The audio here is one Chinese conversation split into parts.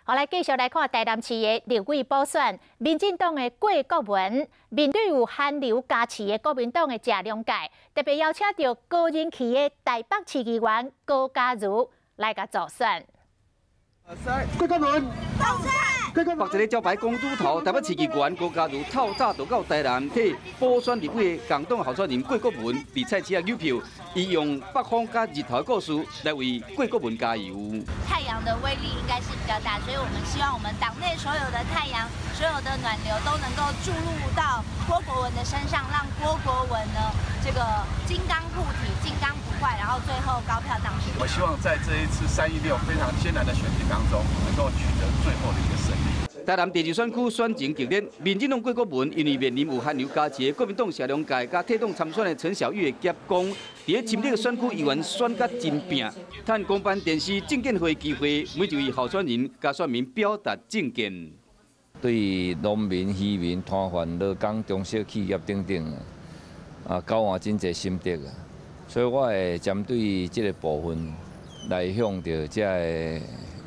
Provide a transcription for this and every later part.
好，来继续来看台南市的立委补选，民进党的郭国文面对有韩流加持的国民党的谢龙介，特别邀请到高人气的台北市议员高嘉瑜来甲助选。郭国文，当选。 目前咧招牌公主头，台北市议员高嘉瑜透早就到台南替补选立委的共党候选人郭国文伫菜市仔邮票，伊用北方加日头的故事来为郭国文加油。太阳的威力应该是比较大，所以我们希望我们党内所有的太阳、所有的暖流都能够注入到郭国文的身上，让郭国文呢这个金刚护体、金刚不坏，然后最后高票当选。我希望在这一次316非常艰难的选举当中，能够取得最后的一个胜利。 台南第二选区选情激烈，民进党郭国文因为面临有韩流加持的国民党谢龙介，加替党参选的陈小玉的夹攻，伫咧深入选区议员选甲真拼，趁公办电视政见会机会，每一位候选人甲选民表达政见。对农民、渔民、摊贩、劳工、中小企业等等交换真侪心得啊，所以我会针对这个部分来向着这个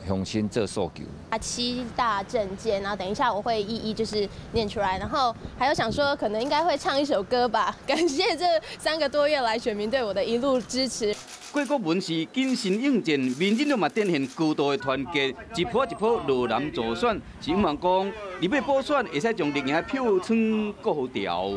乡亲做诉求。 7大政见，然后等一下我会一一就是念出来，然后还有想说可能应该会唱一首歌吧，感谢这3个多月来选民对我的一路支持。郭国文是谨慎应战，民进党嘛展现高度的团结，一波一波落南助选，是希望讲立委补选会使将立赢票仓顾好调。